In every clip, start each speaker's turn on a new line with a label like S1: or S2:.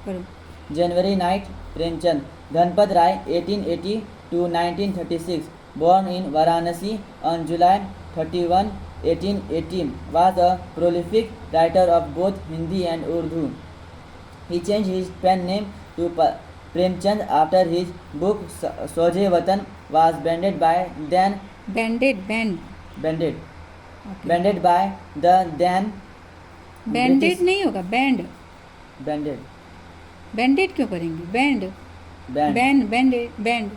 S1: करो।
S2: January night, Premchand. Dhanpat Rai, 1880 to 1936, born in Varanasi on July 31, 1818, was a prolific writer of both Hindi and Urdu. He changed his pen name to Premchand after his book Soje Watan was banned by then
S1: बैंडेड
S2: banned by the then
S1: बैंडेड
S2: British
S1: नहीं होगा, band.
S2: banned
S1: banded क्यों करेंगे? Band
S2: banned
S1: banded band.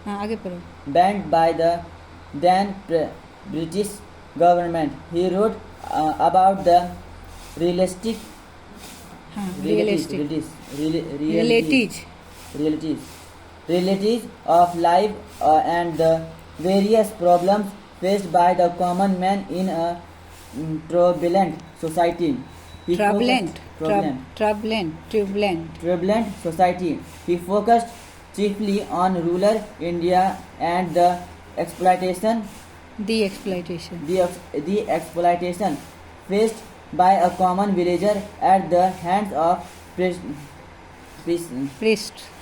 S1: हाँ, आगे पढ़ो।
S2: banned by the then British government. He wrote about the realistic
S1: हाँ, realistic
S2: realities realities of life and the various problems faced by the common man in a turbulent society. He
S1: ट्रबलेंट
S2: focused-
S1: ट्रबलेंट
S2: turbulent society. He focused chiefly on rural India and the exploitation
S1: the exploitation
S2: the exploitation faced by a common villager at the hands of
S1: priest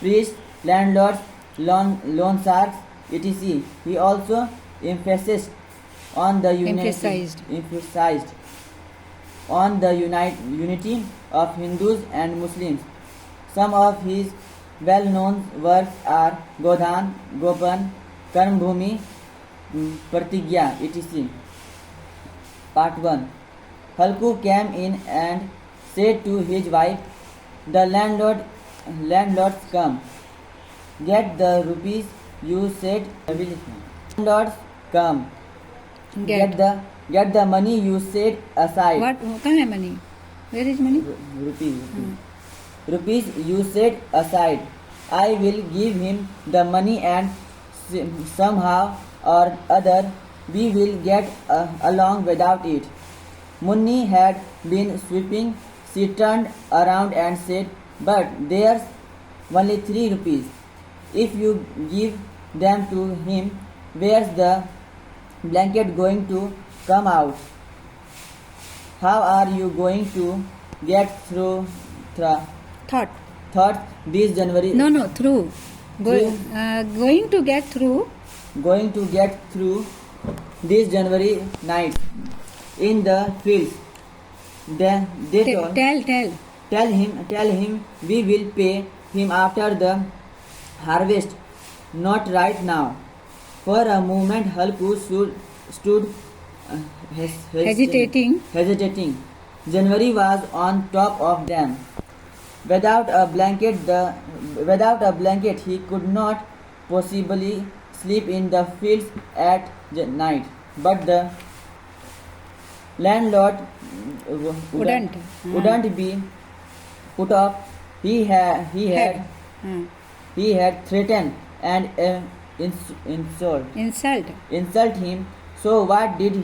S2: priests, landlords, loan sharks, etc. He also emphasized on the
S1: Emphasized.
S2: on the unity of Hindus and Muslims. Some of his well-known works are Godhan, Gopan, Karmbhumi, Pratigya, etc. Part 1. Halku came in and said to his wife, "The landlords come. Get the rupees you said." Landlords come.
S1: Get
S2: Get the money you set aside.
S1: What, कहाँ है money? Where is money?
S2: Rupees you set aside. I will give him the money and somehow or other we will get along without it. Munni had been sweeping. She turned around and said, "But there's only 3 rupees. If you give them to him, where's the blanket going to come out? How are you going to get through
S1: thought
S2: thought this January
S1: no through going to get through
S2: going to get through this January night in the fields? They told, tell him we will pay him after the harvest, not right now." For a moment Halku stood hesitating. January was on top of them. Without a blanket he could not possibly sleep in the fields at night. But the landlord wouldn't be put off. He had threatened and insult him. So what did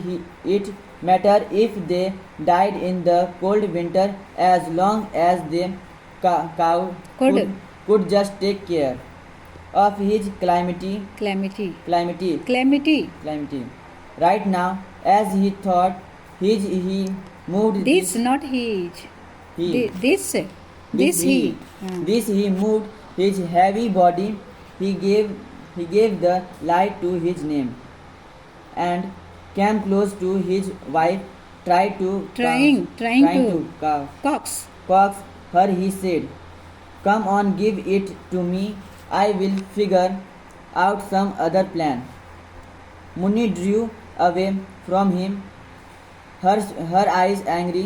S2: it matter if they died in the cold winter, as long as the cow could just take care of his calamity right now? As he thought, he moved
S1: this not his this
S2: he moved his heavy body. He gave the light to his name and came close to his wife. Trying to
S1: coax
S2: coax her. He said, "Come on, give it to me. I will figure out some other plan." Munni drew away from him, her eyes angry.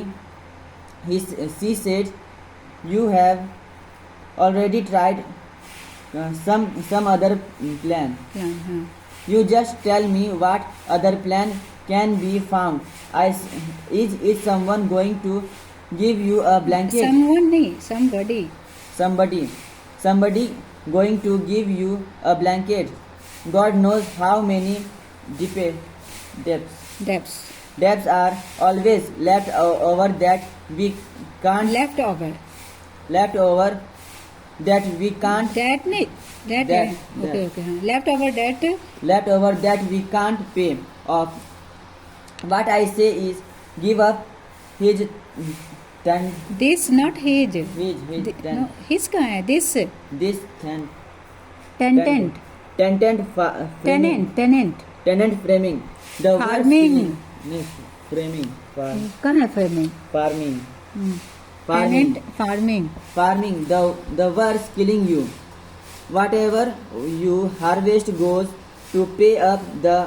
S2: She said, "You have already tried some other plan. You just tell me what other plan can be found. Is someone going to give you a blanket?"
S1: someone नहीं,
S2: Somebody going to give you a blanket. God knows how many debts are always left over that we can't
S1: left over
S2: that we can't
S1: that नहीं that
S2: That-
S1: okay हाँ, left over that
S2: we can't pay off. What I say is, give up his Ten,
S1: This not his.
S2: his, ten.
S1: No, his का है. This.
S2: This ten.
S1: Tenant.
S2: Framing.
S1: Tenant.
S2: Framing. The word
S1: Farming.
S2: killing. Yes, framing.
S1: कहाँ है framing?
S2: Farming.
S1: Tenant farming.
S2: Farming. The words killing you. Whatever you harvest goes to pay up the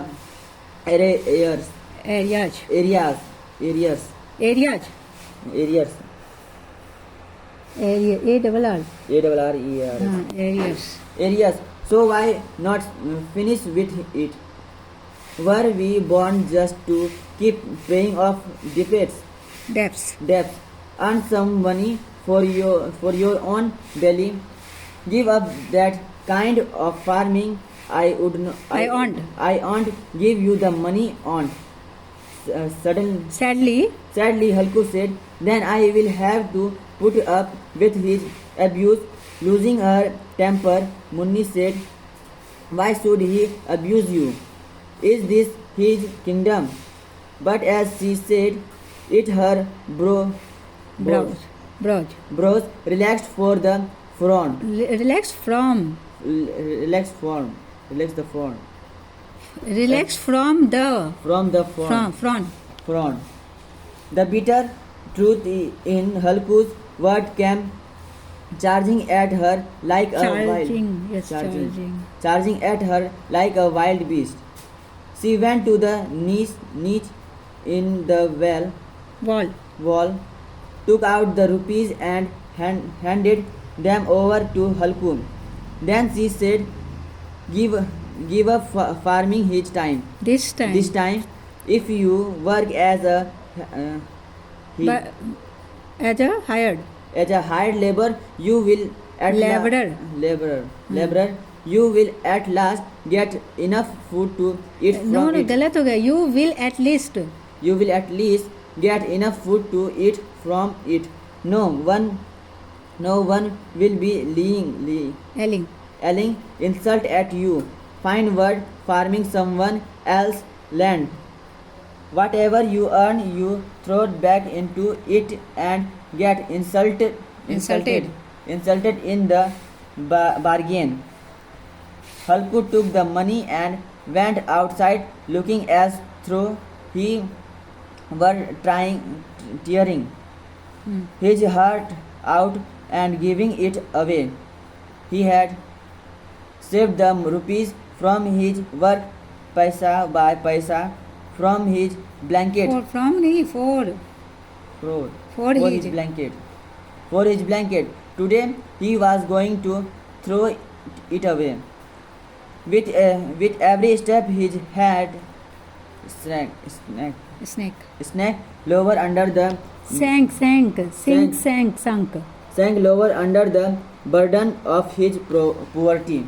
S2: arrears.
S1: Areas.
S2: Areas.
S1: Areas.
S2: Areas.
S1: Area. A-double-R.
S2: A-R-R-E-R.
S1: Areas.
S2: Areas. So why not finish with it? Were we born just to keep paying off debts?
S1: Debts.
S2: Earn some money for your own belly. Give up that kind of farming. I won't give you the money on. Sadly, Halku said, then I will have to put up with his abuse. Losing her temper, Munni said, why should he abuse you? Is this his kingdom? But as she said it, her brows relaxed for the frown.
S1: Relax from.
S2: Relax the frown.
S1: Relax from the.
S2: From the frown.
S1: Front.
S2: The bitter truth in Halku's word came charging at her like charging at her like a wild beast. She went to the niche in the wall, took out the rupees and handed them over to Halku. Then she said, give up farming his time.
S1: This time.
S2: If you work as a hired labor, you will laborer, you will at last get enough food to eat from
S1: No,
S2: it.
S1: गलत हो गया. You will at least.
S2: You will at least get enough food to eat from it. No one will be yelling insult at you. Fine word, farming someone else's land. Whatever you earn, you throw back into it and get insulted in the bargain. Halku took the money and went outside, looking as though he were tearing his heart out and giving it away. He had saved the rupees from his work, paisa by paisa, from his blanket. For his blanket. Today he was going to throw it away. With every step his head
S1: Snake.
S2: lower under the
S1: Sank.
S2: sank lower under the burden of his poverty.